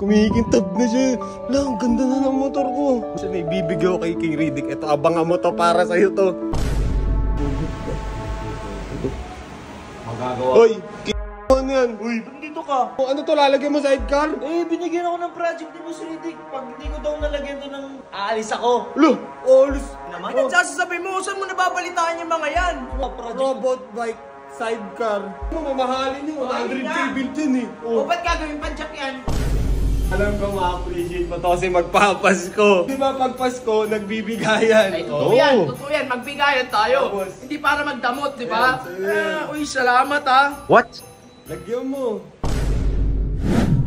Kumikintab na siya. Ang ganda na ng motor ko. Kasi may bibigyan ko kay King Riddick. Ito, abangan mo to para sa'yo to. Magagawa. Hoy, ano yan? Uy, ba't dito ka? Ano to, lalagyan mo sidecar? Eh, binigyan ako ng project ni Boss Riddick. Pag hindi ko daw nalagyan to ng aalis ako. Lo, alis. Naman? Anong sasasabi mo? Saan mo nababalitaan yung mga yan? Robot bike sidecar. Mamahalin yun. 100K built yun eh. O, ba't gagawin padjak yan? Alam ko ma-appreciate mo to kasi magpapasko. Di ba pag Pasko, nagbibigayan? Ay, totoo yan. Magbigayan tayo. Tapos, Hindi para magdamot, di ba? Ayan, Uy, salamat ha. What? lagyan mo.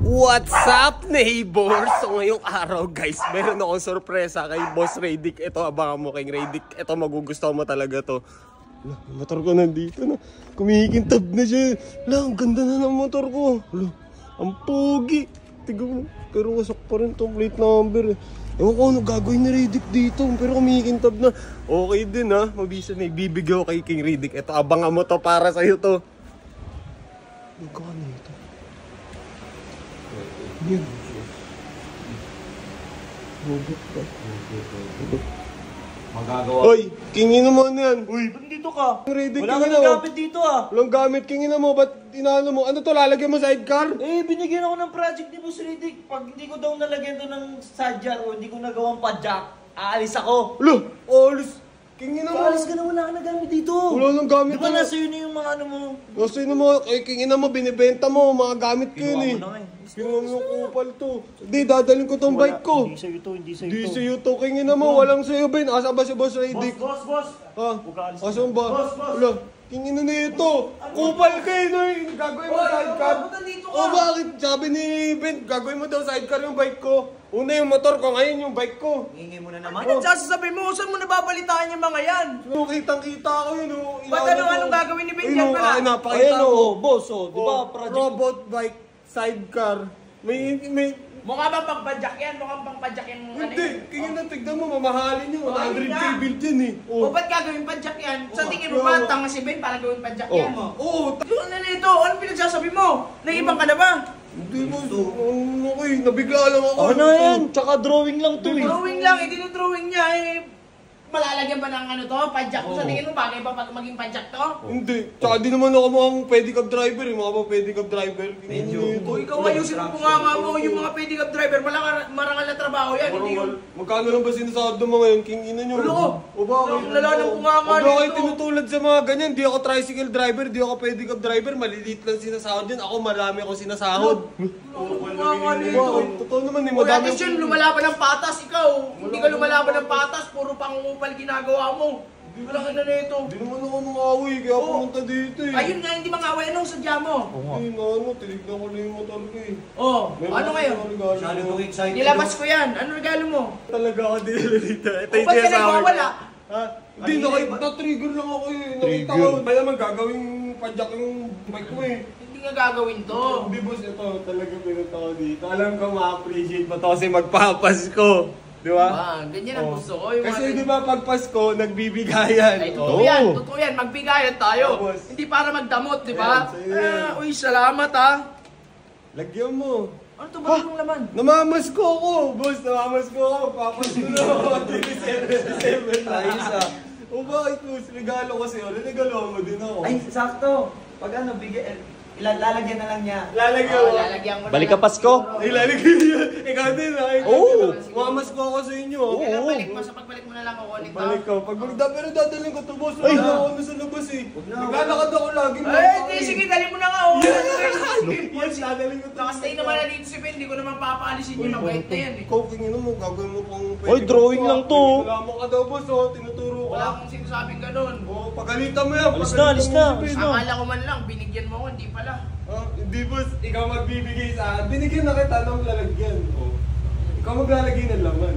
What's up, neighbors? So ngayong araw, guys, meron akong sorpresa kay Boss Riddick. Ito, abangan mo King Riddick. Ito, magugustuhan mo talaga to. Ala, yung motor ko nandito na. Kumikintab na siya. Ala, ang ganda na ng motor ko. Ala, ang pogi. Tignan mo, pero wasak pa rin itong plate number eh. Ewan ko ano gagawin ni Riddick dito, pero kumikintab na. Okay din ha, mabisa na ibibigay ko kay King Riddick. Ito, abangan mo to para sa'yo to. Magkano ito? Yan. Robot ba? Magagawa. Hoy, kingin mo ano yan? Uy, ba't dito ka? Riddick, Wala ka kingin nang mo. gamit dito ah. Walang gamit, kingin mo. Ba't inaano mo? Ano to, lalagyan mo sidecar? Eh, binigyan ako ng project ni Boss Riddick. Pag hindi ko daw nalagyan to ng sadyar o hindi ko nagawang padjak, aalis ako. Lo, alis. Kingin mo. Aalis ka na, wala ka na gamit dito. Wala nang gamit. Di ba nasa yun yung mga ano mo? Nasa yun mo, kingin mo, binibenta mo, mga gamit ko yun eh. Kinuha mo na nga eh. Kinuha mo yung kupal to. Hindi, dadalhin ko tong bike ko. Hindi sa'yo to, hindi sa'yo Hindi to. sa'yo to, kingin mo, walang sa'yo, Ben. Asa ba si Boss Riddick? Boss. Ha? Huwag ka alis. Asan ba? Boss. Wala. Kingin na nito. Kupal kayo, no? Gagawin mo sidecar. Ba't nandito ka? O bakit? Sabi ni Ben, gagawin mo daw sidecar yung bike ko. Una yung motor ko, ngayon yung bike ko. Hingi mo na naman. Anong sasasabi mo? Saan mo nababalitaan yung mga yan? So, kitang-kita ko yun. Ba't anong gagawin ni Ben yan pala? Napakita Ayan, ko. boss, di ba? Project. Robot bike sidecar. May... Mukha bang pangpadjak yan? Mukhang pangpadjak yan. Hindi, kaya na tignan mo, mamahalin yun. 100K built yun eh. O ba't gagawin padjak yan? Sa tingin mo ba, tanga si Ben para gawin padjak yan? Oo. Ano na nito? Ano pinagsasabi mo? Naibang ka na ba? Hindi mo, okay, nabigla lang ako. Ano yan? Tsaka drawing lang to eh. Drawing lang, drawing niya eh. Malalagyan ba ng ano to? Padjak mo? Sa tingin mo, bagay ba pag maging padjak to? Hindi, tsaka di naman ako mukhang pedicab driver eh. Mga pa pedicab driver. O ikaw ayusin mo nga mo yung mga pedicab driver, marangal na trabaho yan. Hindi yung... Magkano lang ba sinasahod mo ngayon? King ina nyo. Ulo ko. O bakit? Ang lala ng bunganga Huwag kayo nito. tinutulad sa mga ganyan. Di ako tricycle driver, di ako pedicab driver. Maliliit lang sinasahod yan. Ako marami ako sinasahod. Bunganga nito. Bakit? Totoo naman eh. O Madami at yun, lumalaban ng patas, ikaw. Hindi ka lumalaban ng patas, puro pangungupal ginagawa mo. Wala ka na nito. Di naman ako mangawi, kaya pumunta dito eh. Ayun nga, hindi mangaway. Anong sadya mo? Ay, ano, tinignan ko lang yung motor ko eh. Oh, May ano mga ngayon? regalo mo. excited. Nilabas ko yan. Ano regalo mo? Talaga ako dinala dito. Ito O yung ba't ka sinasabi ko. nagwawala? Ha? Hindi, na-trigger lang ako eh. Nakita ko. Kaya naman gagawing padjak yung bike ko eh. Hindi nga gagawin to. Hindi boss, ito talaga pinunta ko dito. Alam ko ma-appreciate mo to kasi magpapasko. Di ba? Ganyan ang gusto ko. Yung Kasi mga- di ba pag Pasko, nagbibigayan. Ay, totoo yan. Totoo yan. Magbigayan tayo. Tapos, Hindi para magdamot, di ba? Ayan, sa'yo yan. Uy, salamat ha. Lagyan mo. Ano to ba itong laman? Namamasko ako, boss. Namamasko ako. Papasko na ako. December na. Ayos ah. O bakit, boss? Regalo ko sa'yo. Regalo mo din ako. Ay, sakto. Pag ano, lalagyan na lang niya. Lalagyan mo. Lalagyan ko na Balik lang. ka Pasko. Ay, lalagyan niya. Ikaw din, ha? Oo. Mamamasko ako sa inyo. Kailan balik mo? Sa pagbalik mo na lang ako ulit. Balik ka. Pero dadalhin ko to, boss. Ay, Wala ako na sa labas eh. Naglalakad ako lagi. Ay, sige, dali mo na nga. Yes, dadalhin ko to. Nakastay naman na dito si Ben. Hindi ko naman papaalisin yung mabait na yan eh. Ikaw, kingin mo, gagawin mo pang pwede. Oy, drawing lang to. Wala mo ka daw, boss, oh. Tinuturo ka. Wala akong sinasabing ganun. Oh, pagalitan mo yan. Alis na, alis na. Akala ko man lang, binigyan mo ako, hindi pala. Hindi, boss. Ikaw magbibigay sa akin. Binigyan na kita ng lalagyan. Oh. Ikaw maglalagay ng laman.